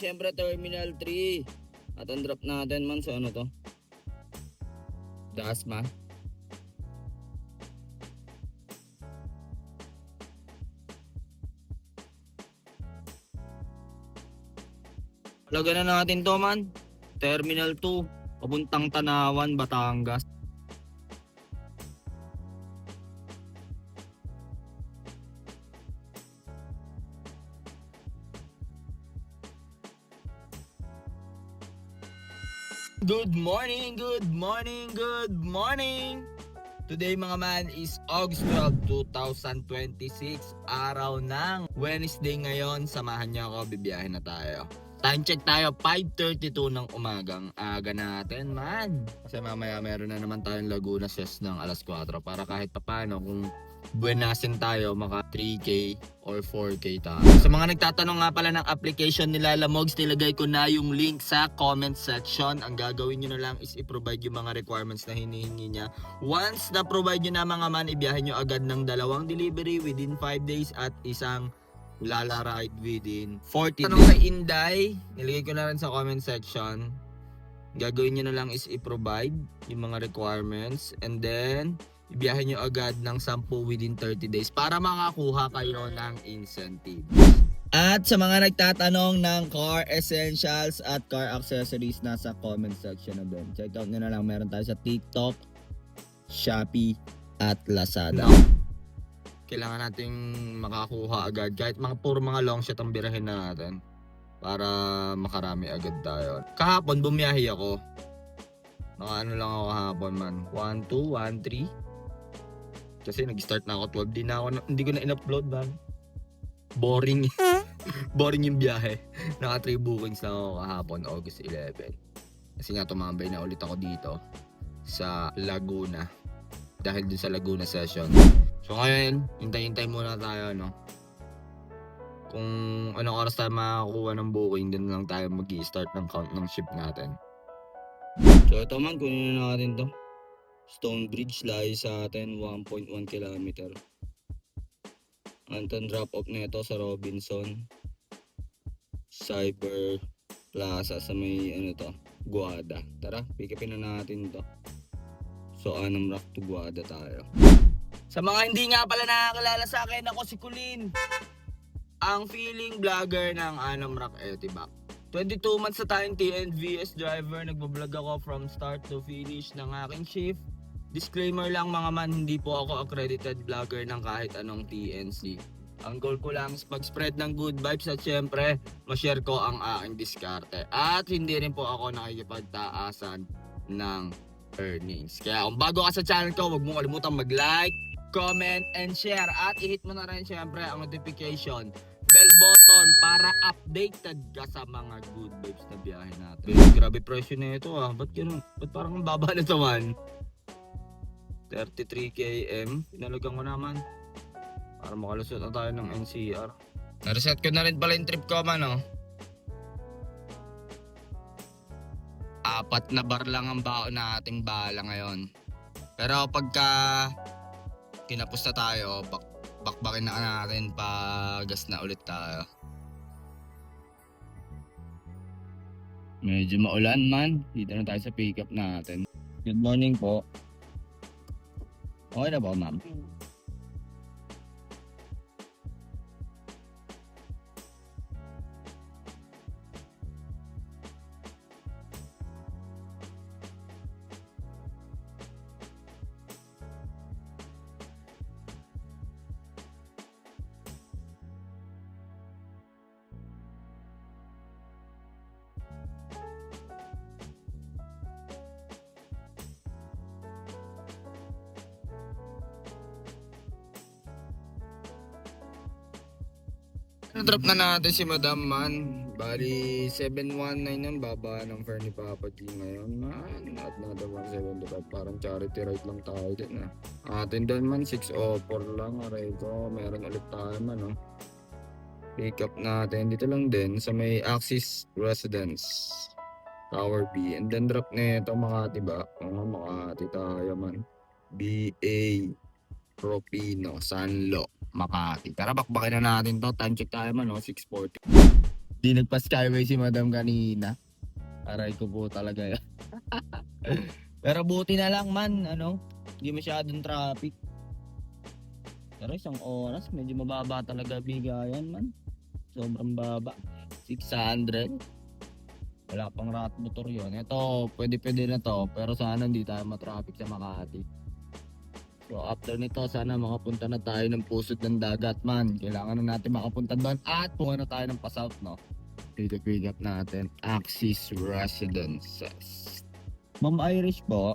syempre Terminal 3. At ang drop natin man sa ano to? Dasma. Laga na natin to man. Terminal 2. Papuntang Tanawan, Batangas. Good morning, good morning, good morning! Today mga man is August 12, 2026. Araw ng Wednesday ngayon. Samahan niyo ako, bibiyahin na tayo. Time check tayo, 5:32 ng umagang aga natin man. Kasi mamaya meron na naman tayong Laguna Ses ng alas 4 para kahit papano kung buenasin tayo maka 3K or 4K tayo. Sa mga nagtatanong nga pala ng application ni Lala Mogs, nilagay ko na yung link sa comment section. Ang gagawin nyo na lang is i-provide yung mga requirements na hinihingi niya. Once na-provide nyo na mga man, ibiyahin nyo agad ng 2 delivery within 5 days at isang Lala ride within 40 days. Tanong kay Inday, nilagay ko na rin sa comment section. Gagawin nyo na lang is i-provide yung mga requirements and then ibiyahin nyo agad ng 10 within 30 days para makakuha kayo ng incentive. At sa mga nagtatanong ng car essentials at car accessories, nasa comment section na doon. Check out nyo na lang, meron tayo sa TikTok, Shopee at Lazada. Kailangan nating makakuha agad kahit puro mga long shot ang birahin na natin para makarami agad tayo. Kahapon bumiyahe ako. Ano lang ako kahapon man, 1, 2, 1, 3. Kasi nag-start na ako 12, hindi ko na in-upload man. Boring. Boring yung biyahe. Naka 3 bookings lang ako kahapon, August 11. Kasi nga tumambay na ulit ako dito sa Laguna. Dahil dun sa Laguna session. So ngayon, hintay-hintay muna tayo, no? Kung anong oras tayo makakuha ng booking, dun lang tayo mag-i-start ng count ng ship natin. So ito man, kunin na natin to. Stonebridge, layo sa atin, 1.1 km. Anton drop off nito sa Robinson Cyber Plaza sa may Guada. Tara, pick upin na natin to. So Anam Rock to Guada tayo. Sa mga hindi nga pala nakakilala sa akin, ako si Kulin, ang feeling vlogger ng Anam Rock Etibac. 22 months na tayong TNVS driver, nagbablog ako from start to finish ng aking shift. Disclaimer lang mga man, hindi po ako accredited vlogger ng kahit anong TNC. Ang goal ko lang is pag-spread ng good vibes at syempre, ma-share ko ang aking diskarte. At hindi rin po ako nakikipagtaasan ng earnings. Kaya kung bago ka sa channel ko, huwag mo kalimutan mag-like, comment, and share. At i-hit mo na rin syempre ang notification bell button para updated ka sa mga good vibes na biyahe natin. Grabe presyo na ito Ba't ganun? Ba't parang ang baba na ito man? 33 km. Pinalagang ko naman para makalusot na tayo ng NCR. Na-reset ko na rin pala yung trip ko man 4 na bar lang ang baon na ating bala ngayon. Pero pagka kinapos na tayo, bakbakin na natin gas na ulit tayo. Medyo maulan man. Dito na tayo sa pick up natin. Good morning po. Okay na ba, ma'am? Drop na natin si Madam man. Bali 719 yan, baba ng fare ni Papa G ngayon man. At another 175, parang charity ride lang tayo din Atin doon man 604 lang, aray ko. Meron ulit tayo man Pick up natin dito lang din sa may Axis Residence Tower B. And then drop nito Makati ba? Makati tayo man. BA Propino, Sanlo, Makati. Tara, bakbakin na natin to. Time check tayo man 6:40. Di nagpa-skyway si madam kanina. Aray ko po talaga yan. Pero buti na lang man, hindi masyadong traffic. Pero isang oras, medyo mababa talaga bigayan man. Sobrang baba. 600. Wala pang rat motor yun. Ito, pwede na to. Pero sana hindi tayo matraffic sa Makati. So after nito, sana makapunta na tayo ng pusod ng dagat man. Kailangan na natin makapunta doon at punta na tayo ng pa-south, no? Dito pick up natin, Axis Residences. Ma'am Irish po.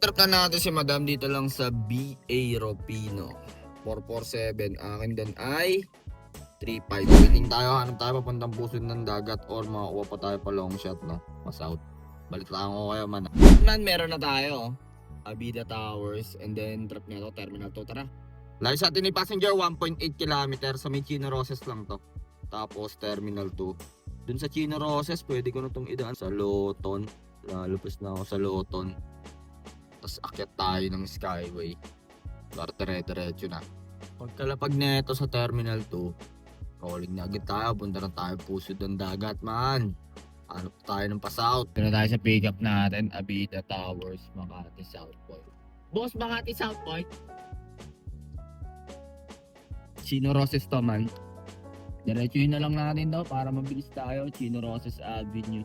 Trip na natin si madam dito lang sa BA Ropino. 447. Akin din ay 35. Waiting tayo. Hanap tayo papuntang pusod ng dagat or makakuha pa tayo pa long shot, no? Pa-south. Balitaan ko kayo man. Man, meron na tayo. Abida Towers. And then trip nito, Terminal 2. Tara. Layo sa atin ni passenger, 1.8 km. Sa may Chino Roses lang to. Tapos Terminal 2. Dun sa Chino Roses, pwede ko na itong idaan sa Loton. Lalupos na ako sa Loton. Tapos akyat tayo ng Skyway. Para dire-diretso na. Pagkalapag neto sa Terminal 2, rolling na agad tayo. Punta na tayo pusod ng dagat, man. Hanap tayo ng pa-south. Ito na tayo sa pick up natin. Abida Towers, Makati South Point. Boss, Makati South Point. Chino Roses to, man. Diretsuhin na lang natin daw para mabilis tayo. Chino Roses Avenue.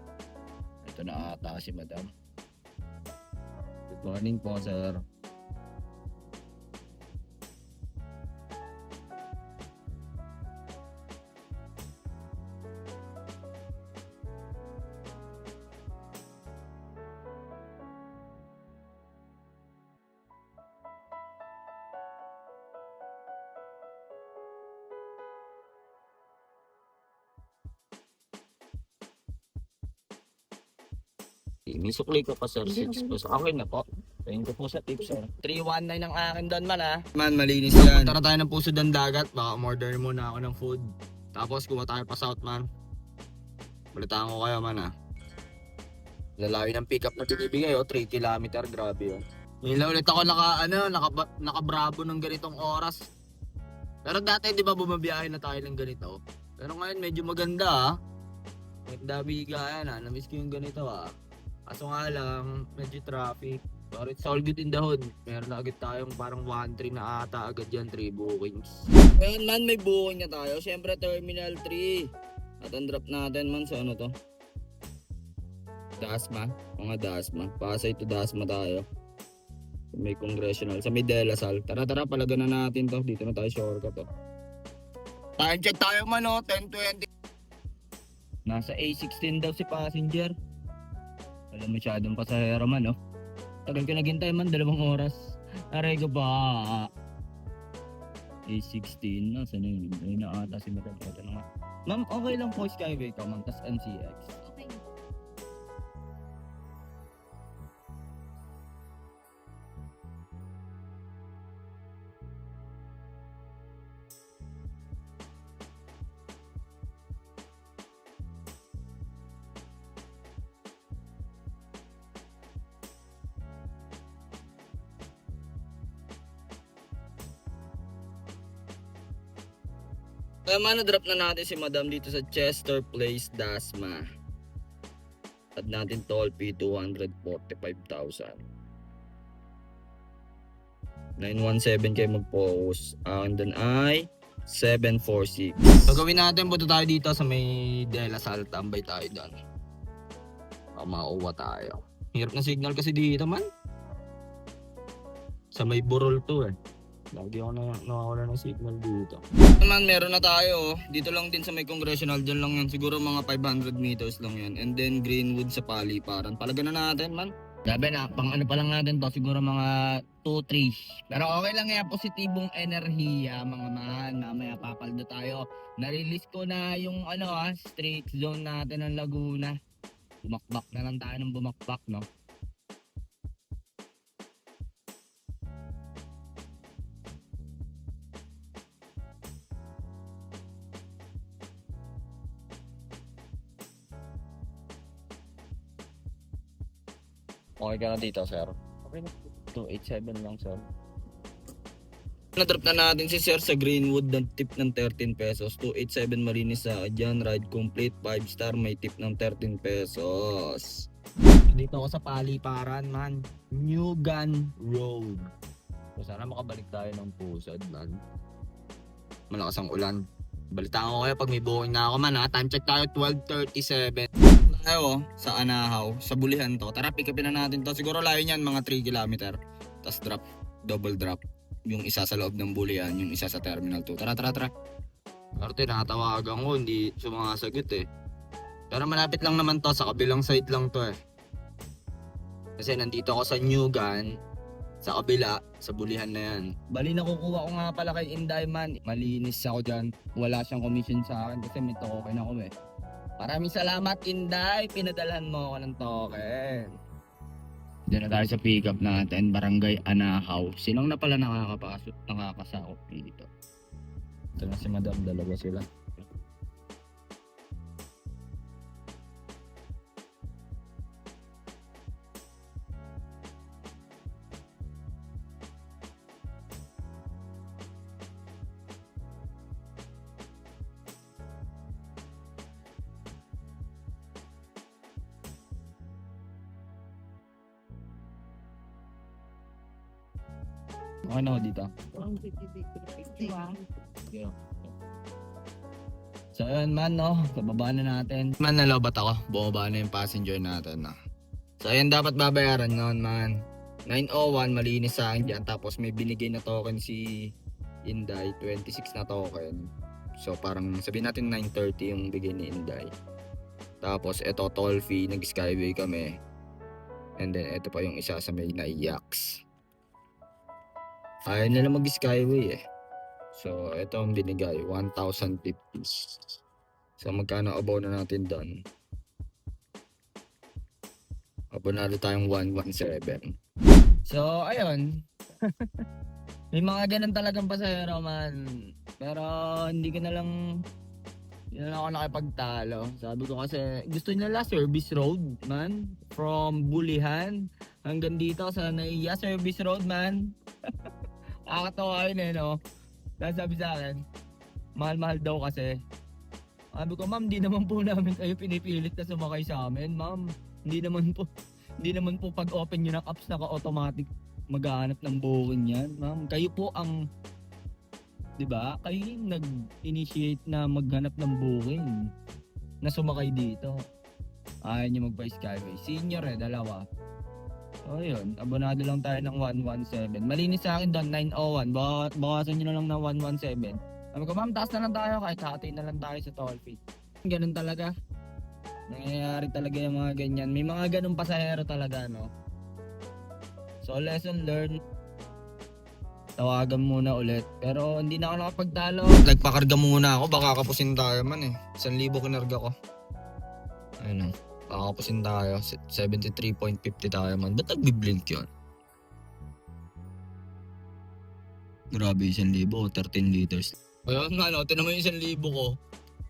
Ito na ata si madam. Good morning po, sir. May sukli ko pa, sir. 6 po. Okay na po. Thank you po sa tips, sir. 319 ang akin doon, man, ha. Man, malinis yan. Punta na tayo ng pusod ng dagat. Baka umorder muna ako ng food. Tapos kuha tayo pa south, man. Balitaan ko kayo, man, ha. Lalayo ng pick up na tinibigay, 3 km. Grabe yun. Ngayon ulit ako naka-bravo ng ganitong oras. Pero dati, di ba, bumabiyahe na tayo ng ganito. Pero ngayon, medyo maganda, ha. Maganda bigayan, ha. Namiss ko yung ganito, ha. Kaso nga lang, medyo traffic. But it's all good in the hood. Meron na agad tayong parang 1-3 na ata agad yan, 3 bookings. Ngayon man, may booking na tayo. Siyempre, Terminal 3. At ang drop natin man sa ano to? Dasma. Mga Dasma. Pasay to Dasma tayo. May congressional. Sa may De La Salle. Tara, palagan na natin to. Dito na tayo shortcut to. Time check tayo man, 10:20. Nasa A16 daw si passenger. Wala masyadong pasahero man, Tagal ko naghintay man, 2 oras. Aray ko ba? A16, nasa na yun? Ayun na ata si madam. Ito na nga. Ma'am, okay lang po Skyway ka, ma'am. Tas MCX. Okay. Kaya man, na-drop na natin si madam dito sa Chester Place, Dasma. Add natin toll fee, 245,000. 917 kayo mag-focus. Akin dun ay 746. So gawin natin, punta tayo dito sa may De La Salle. Tambay tayo doon. Mauwa tayo. Hirap na signal kasi dito, man. Sa may burol to, Lagi ako nakawala ng signal dito. Naman, meron na tayo. Dito lang din sa may congressional. Diyan lang yan. Siguro mga 500 meters lang yan. And then Greenwood sa Paliparan. Palagan na natin, man. Sabi na, pang ano pa lang natin to. Siguro mga 2-3. Pero okay lang yan. Positibong enerhiya, mga man. Mamaya papaldo tayo. Na-release ko na yung streak zone natin ng Laguna. Bumakbak na lang tayo ng bumakbak, no? Okay ka na dito, sir? Okay na. 287 lang, sir. Na-drop na natin si sir sa Greenwood ng tip ng 13 pesos. 287 malinis sa dyan. Ride complete. 5 star. May tip ng 13 pesos. Dito ako sa paliparan, man. New Gun Road. So, sana makabalik tayo ng pusad, man. Malakas ang ulan. Balitaan ko kayo pag may booking na ako, man, ha. Time check tayo, 12:37. Tayo, sa Anahaw. Sa Bulihan to. Tara, pick upin na natin to. Siguro layo niyan, mga 3 kilometer. Tapos drop. Double drop. Yung isa sa loob ng Bulihan, yung isa sa Terminal 2. Tara. Arte, nakatawagan ko, hindi sumasagot eh. Pero malapit lang naman to, sa kabilang side lang to eh. Kasi nandito ako sa New Gun, sa kabila, sa Bulihan na yan. Bali nakukuha ko nga pala kay Inday, man. Malinis ako dyan. Wala siyang commission sa akin kasi may token ako eh. Maraming salamat, Inday. Pinadalhan mo ako ng token. Diyan na tayo sa pick-up natin, Barangay Anahaw. Silang na pala nakakasakop dito. Ito na si Madam, dalawa sila. Okay na ako dito. So yun man, no, bababa na natin. Man, nalobat ako, bumaba na yung passenger natin, no. So ayun, dapat babayaran nun, man. 901, malinis sa akin dyan. Tapos may binigay na token si Inday, 26 na token. So parang sabihin natin 930 yung bigay ni Inday. Tapos eto toll fee, nag-skyway kami. And then eto pa yung isa sa may naiyax. Ayaw nila mag-skyway eh. So eto ang binigay, 1,050. So magkano abono na natin doon? Abonado tayong 117. So ayun. May mga ganun talagang pasahero, man. Pero hindi ko na lang ako nakipagtalo. Sabi ko kasi gusto nila service road, man. From Bulihan hanggang dito sa Naiya, service road, man. Nakakatawa yun eh, no? Sabi sa akin, mahal-mahal daw kasi. Sabi ko, ma'am, di naman po namin kayo pinipilit na sumakay sa amin, ma'am. Hindi naman po pag open nyo ng apps naka-automatic maghahanap ng booking yan, ma'am. Kayo po ang, di ba? Kayo yung nag-initiate na maghanap ng booking na sumakay dito. Ayaw nyo magpa-skyway. Senior eh, dalawa. So yun, abonado lang tayo ng 117. Malinis sa akin doon, 901. Bawasan nyo na lang ng 117. Sabi ko, ma'am, taas na lang tayo kahit hati na lang tayo sa toll fee. Ganun talaga. Nangyayari talaga yung mga ganyan. May mga ganun pasahero talaga, no? So lesson learned. Tawagan muna ulit. Pero hindi na ako nakapagtalo. Nagpakarga muna ako, baka kapusin tayo man eh. 1,000 kinarga ko. Ayun o. Kakapusin tayo, 73.50 tayo man. Ba't nagbiblink yun? Grabe, 1,000, 13 liters. Ayun nga, no, tinan mo yung 1,000 ko.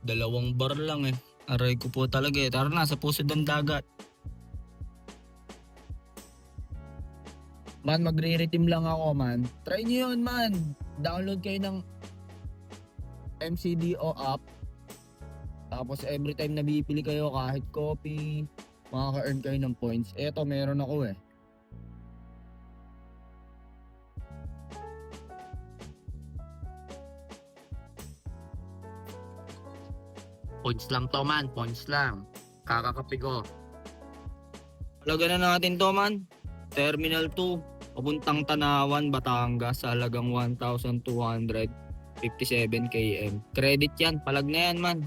2 bar lang eh. Aray ko po talaga eh. Tara na, sa pusod ng dagat. Man, magre-reteam lang ako, man. Try nyo yun, man. Download kayo ng MCDO app. Tapos every time na bibili kayo kahit coffee, makaka-earn kayo ng points. Eto, meron ako eh. Points lang to, man. Points lang. Kakakapi ko. Halaga na natin to, man. Terminal 2. Papuntang Tanawan, Batangas. Sa halagang 1,257 km. Credit yan. Palag na yan, man.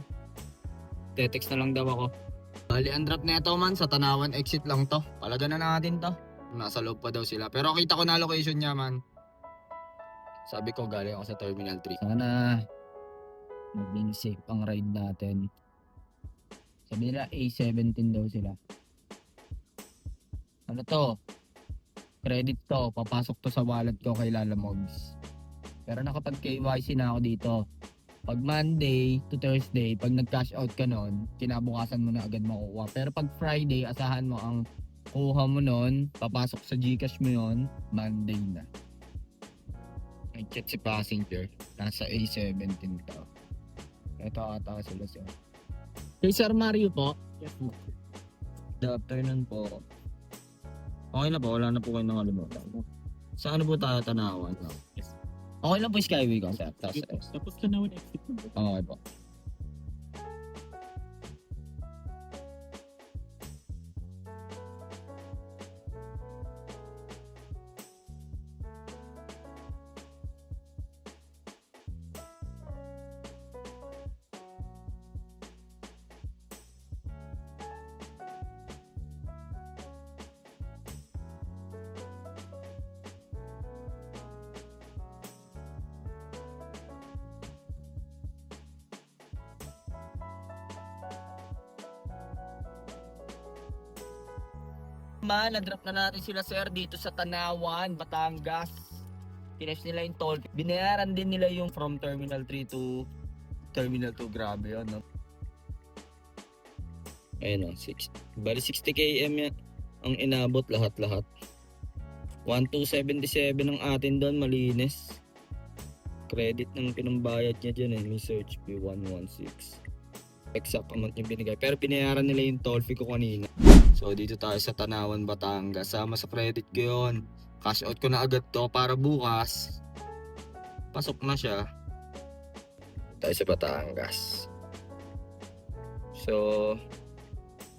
Tetext na lang daw ako. Bali, ang drop na ito, man. Sa Tanawan exit lang to. Palaga na natin to. Nasa loob pa daw sila. Pero kita ko na location niya, man. Sabi ko, galing ako sa Terminal 3. Sana maging safe ang ride natin. Sabi nila A17 daw sila. Ano to? Credit to. Papasok to sa wallet ko kay Lalamogs. Pero nakapag KYC na ako dito. Pag Monday to Thursday, pag nag-cash out ka nun, kinabukasan mo na agad makukuha. Pero pag Friday, asahan mo ang Kuha mo nun, papasok sa GCash mo yon, Monday na. May chat si passenger, nasa A17 to. Ito ata sila siya. Hey Sir Mario po. Yes, po. Good afternoon po. Okay na po, wala na po kayo nakalimutan. Saan po tayo tanawan? No? Yes. Okay lang po yung Skyway ko, sir. Tapos ka na exit mo. Okay po. Na-drop na natin sila sir dito sa Tanawan, Batangas. Finish nila yung toll. Binayaran din nila yung from Terminal 3 to Terminal 2. Grabe yun, no? Ayun o, bali 60 km yan ang inabot lahat-lahat. 1277 ang atin doon, malinis. Credit ng pinambayad niya dyan may search fee 116. Exact amount yung binigay. Pero pinayaran nila yung toll fee ko kanina. So dito tayo sa Tanawan, Batangas. Sama sa credit ko yun. Cash out ko na agad to para bukas pasok na siya. Tayo sa Batangas. So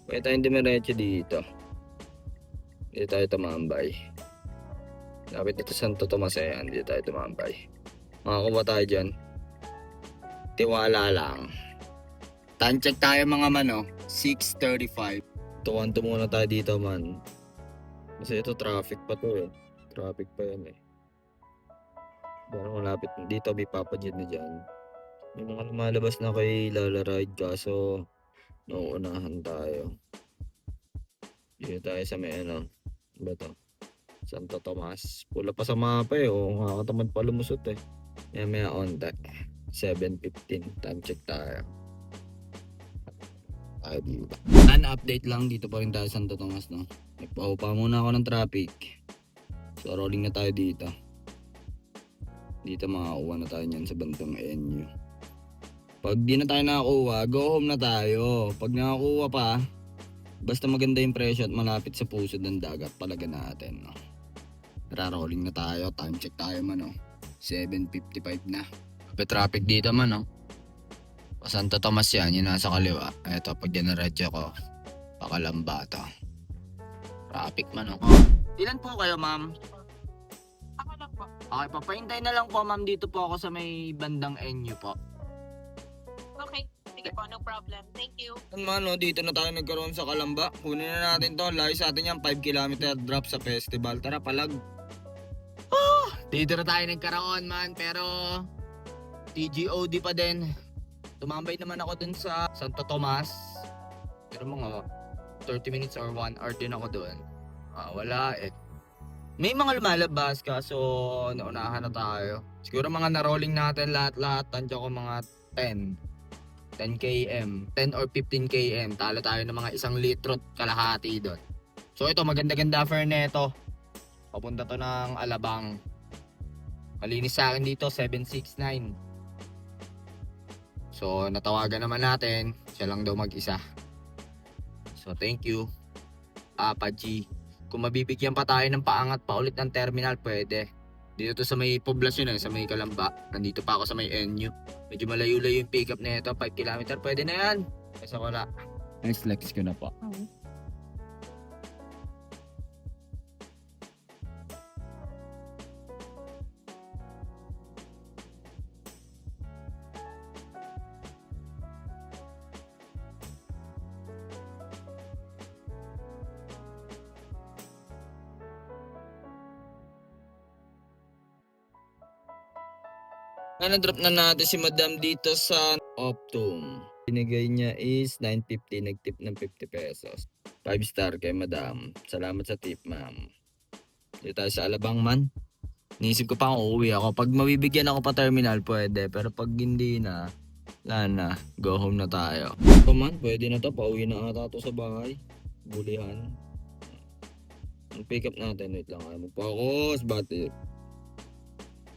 pwede tayong dumiretso dito. Dito tayo tumambay. Lapit dito Santo Tomas yan. Dito tayo tumambay. Makakuha tayo dyan. Tiwala lang. Time check tayo mga mano. 6:35. Tuwan muna tayo dito man. Kasi ito traffic pa to eh. Traffic pa yan eh. Parang malapit dito may papadyan na dyan. May mga lumalabas na kay Lala Ride kaso nauunahan tayo. Dito tayo sa may ano. Ba to? Santo Tomas. Pula pa sa mapa eh. O nakakatamad pa lumusot eh. May on deck. 7:15. Time check tayo. An update lang dito pa rin tayo Santo Tomas, no? Nagpaupa muna ako ng traffic. So rolling na tayo dito. Dito makakuha na tayo niyan sa bantong NU. Pag di na tayo nakakuha, go home na tayo. Pag nakakuha pa, basta maganda yung presyo at malapit sa pusod ng dagat, palaga natin, no? Rolling na tayo, time check tayo man, no? 7:55 na. May traffic dito man, no? Santo Tomas yan, yung nasa kaliwa. Eto, pag dinaretso ko, pakalamba to. Traffic man ako. Ilan po kayo, ma'am? Ako lang po. Okay, papahintay na lang po, ma'am. Dito po ako sa may bandang NU po. Okay. Sige po, no problem. Thank you. Mano, dito na tayo nagkaroon sa Kalamba. Kunin na natin to. Layo sa atin yan, 5 km drop sa festival. Tara, palag. Dito na tayo nagkaroon, man. Pero, TGOD pa din. Tumambay naman ako dun sa Santo Tomas. Pero mga 30 minutes or 1 hour din ako dun. Wala eh. May mga lumalabas kaso naunahan na tayo. Siguro mga na-rolling natin lahat-lahat. Tansya ko mga 10 km, 10 or 15 km. Talo tayo ng mga 1 litro at kalahati doon. So ito, maganda-ganda fare neto. Papunta to ng Alabang. Malinis sa akin dito, 769. So natawagan naman natin. Siya lang daw mag-isa. So thank you, Apaji. Kung mabibigyan pa tayo ng paangat pa ulit ng terminal, pwede. Dito to sa may poblasyon sa may Kalamba. Nandito pa ako sa may NU. Medyo malayo-layo yung pick up na ito, 5 km. Pwede na yan. Kasi wala. Next flex ko na po. Na-drop na natin si Madam dito sa Optum. Binigay niya is 950, nag-tip ng 50 pesos. 5 star kay Madam. Salamat sa tip, ma'am. Dito tayo sa Alabang man. Niisip ko pa kung uuwi ako. Pag mabibigyan ako pa terminal, pwede. Pero pag hindi na, wala na. Go home na tayo. So man, pwede na to. Pauwi na ata to sa bahay. Bulihan. Ang pick up natin, wait lang. Mag-focus, battery.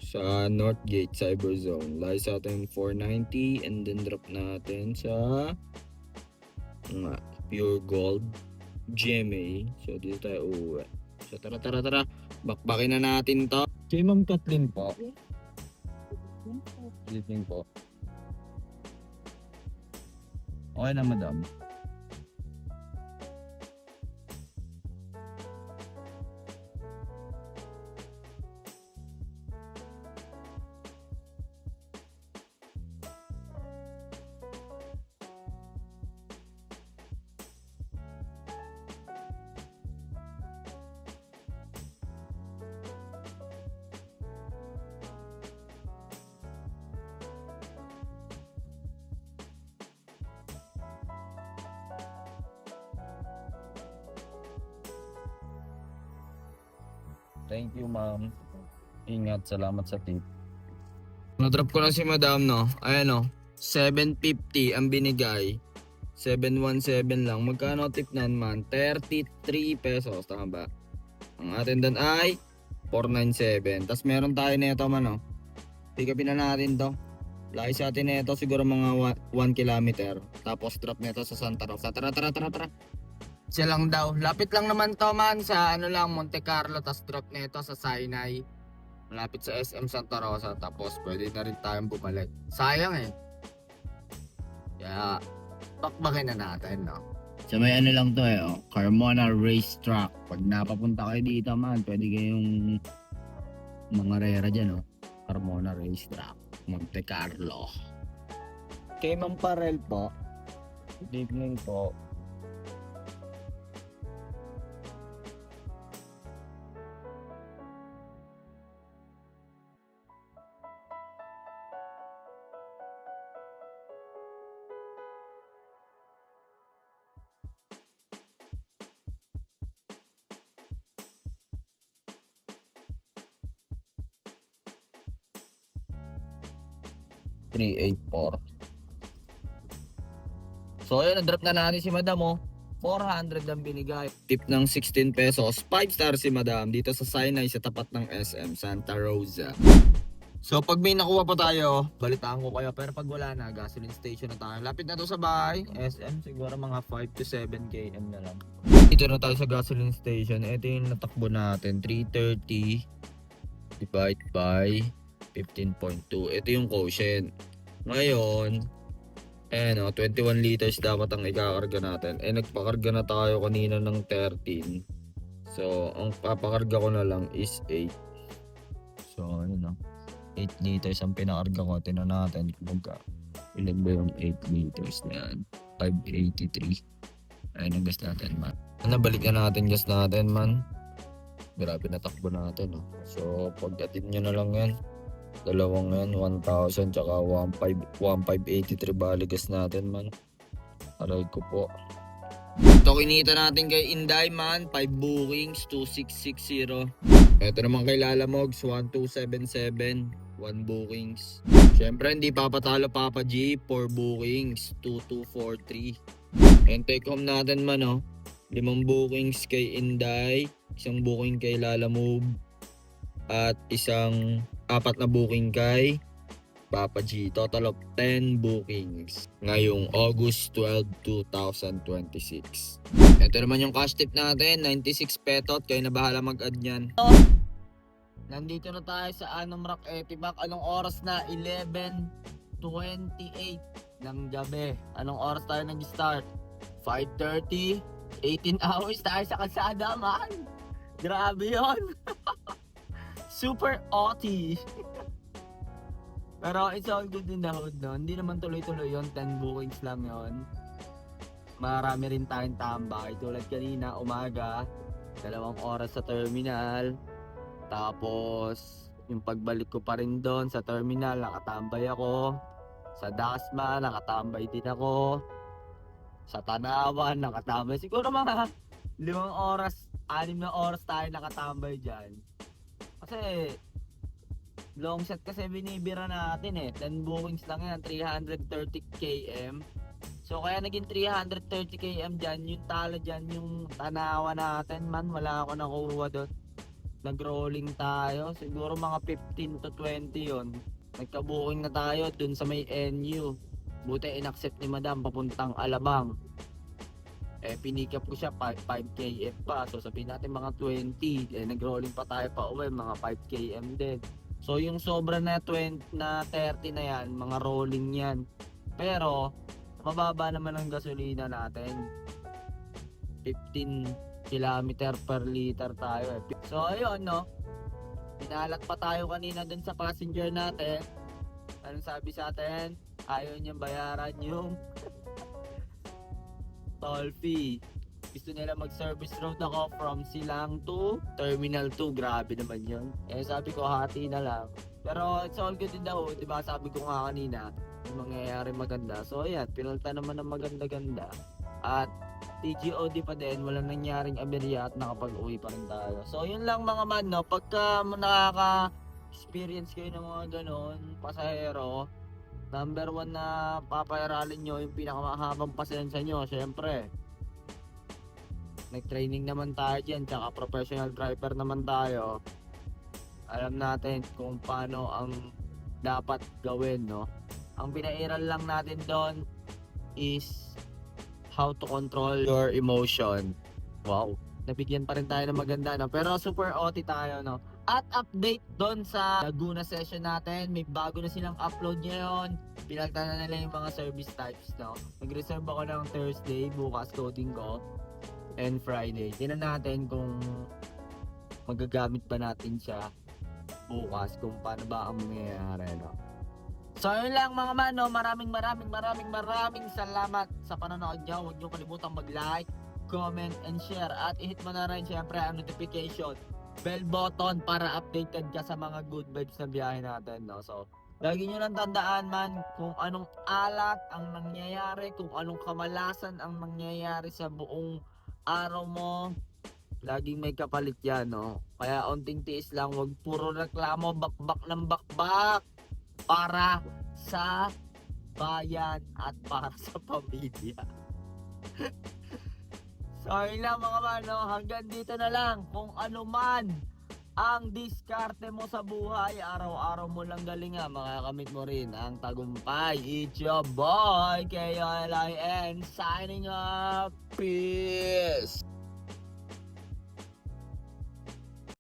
Sa Northgate Cyber Zone. Layo sa atin 490 and then drop natin sa Pure Gold GMA. So dito tayo uuwi. So tara. Bakbakin na natin to. Kay Ma'am Kathleen po. Evening po. Okay na madam. Thank you, ma'am. Ingat, salamat sa tip. Na-drop ko na si madam, no? Ayan, no? 750 ang binigay. 717 lang. Magkano tip nan, man? 33 pesos. Tama ba? Ang atin doon ay 497. Tapos meron tayo nito, man, no? Pick upin na natin to. Laki sa atin nito siguro mga 1 kilometer. Tapos drop nito sa Santa Rosa. Tara. Siya lang daw. Lapit lang naman to, man, sa ano lang, Monte Carlo. Tapos drop nito sa Sinai. Malapit sa SM Santa Rosa. Tapos pwede na rin tayong bumalik. Sayang eh. Kaya bakbakin na natin, no? So may ano lang to eh, oh. Carmona Racetrack. Pag napapunta kayo dito, man, pwede kayong mangarera dyan, oh. Carmona Racetrack, Monte Carlo. Kay Ma'am Parel po. Good evening po. $384. So ayun, na-drop na natin si madam, oh. 400 ang binigay. Tip ng 16 pesos. 5 star si madam dito sa Sinai sa tapat ng SM Santa Rosa. So pag may nakuha pa tayo, balitaan ko kayo. Pero pag wala na, gasoline station na tayo. Lapit na to sa bahay. SM siguro mga 5 to 7 km na lang. Dito na tayo sa gasoline station. Ito yung natakbo natin. 330 divide by 15.2. Ito yung quotient. Ngayon, 21 liters dapat ang ikakarga natin. Nagpakarga na tayo kanina ng 13. So, ang papakarga ko na lang is 8. So, 8 liters ang pinakarga ko. Tinan natin kung ilan ba yung 8 liters na yan. 583. Ayun ang gas natin, man. Nabalik na natin gas natin, man. Grabe na takbo natin, oh. So, pagdating nyo na lang yan. Dalawang yan, 1,000 tsaka 1,583 baligas natin, man. Aray ko po. Ito kinita natin kay Inday, man. 5 bookings, 2,660. Ito naman kay Lalamogs, 1,277. 1 bookings. Siyempre, hindi papatalo Papa G. 4 bookings, 2,243. And take home natin, man, oh. 5 bookings kay Inday. Isang booking kay Lalamove. At 4 na booking kay Papa G. Total of 10 bookings ngayong August 12, 2026. Ito naman yung cash tip natin, 96 petot. Kayo na bahala mag-add nyan. Nandito na tayo sa Anomrak Etibac. Anong oras na? 11:28 ng gabi. Anong oras tayo nag-start? 5:30. 18 hours tayo sa kalsada, man. Grabe yun. Super OT. Pero it's all good in the hood, no? Hindi naman tuloy-tuloy yun. 10 bookings lang yun. Marami rin tayong tambay. Tulad kanina, umaga, 2 oras sa terminal. Tapos, yung pagbalik ko pa rin doon sa terminal, nakatambay ako. Sa Dasma, nakatambay din ako. Sa Tanawan, nakatambay. Siguro mga 5 oras, 6 na oras tayo nakatambay dyan. Kasi, long set kasi binibira natin eh. 10 bookings lang yan, 330 km. So kaya naging 330 km dyan, yung talo dyan, yung tanawa natin man, wala ako nakuha doon. Nag-rolling tayo, siguro mga 15 to 20 yon. Nagka-booking na tayo dun sa may NU. Buti in-accept ni Madam papuntang Alabang. Pinick up ko siya 5 km pa. So sabihin natin mga 20. Nag-rolling pa tayo pa uwi, mga 5 km din. So yung sobra na 20 na 30 na yan, mga rolling yan. Pero mababa naman ang gasolina natin. 15 kilometer per liter tayo. So ayun no. Pinalat pa tayo kanina dun sa passenger natin. Anong sabi sa atin? Ayaw niyang bayaran yung toll fee. Gusto nila mag-service road ako from Silang to Terminal 2. Grabe naman yun. Sabi ko hati na lang. Pero it's all good din daw. Diba sabi ko nga kanina, yung mangyayari maganda. So ayan, pinalta naman ng maganda-ganda. At TGOD pa din, walang nangyaring aberya at nakapag-uwi pa rin tayo. So yun lang mga man, no? Pagka nakaka-experience kayo ng mga ganon, pasahero, number 1 na papairalin nyo, yung pinakamahabang pasensya nyo, syempre. Nag-training naman tayo dyan, tsaka professional driver naman tayo. Alam natin kung paano ang dapat gawin, no? Ang pinairal lang natin doon is how to control your emotion. Wow. Nabigyan pa rin tayo ng maganda, no? Pero super OT tayo, no? At update doon sa Laguna session natin. May bago na silang upload ngayon. Pinagta na nila yung mga service types, no? Nag-reserve ako ng Thursday, bukas coding ko. And Friday. Tingnan natin kung magagamit ba natin siya bukas, kung paano ba ang mangyayari, no? So yun lang mga man, no? Maraming salamat sa panonood nyo. Huwag nyo kalimutang mag-like, comment, and share. At i-hit mo na rin syempre ang notification bell button para updated ka sa mga good vibes na biyahe natin, no? So lagi nyo lang tandaan man kung anong alak ang nangyayari, kung anong kamalasan ang nangyayari sa buong araw mo. Laging may kapalit yan, no? Kaya onting tiis lang, wag puro reklamo, bakbak ng bakbak para sa bayan at para sa pamilya. Sorry lang mga mano, hanggang dito na lang. Kung ano man ang diskarte mo sa buhay, araw-araw mo lang galingan, makakamit mo rin ang tagumpay. It's your boy, KLIN, signing up. Peace!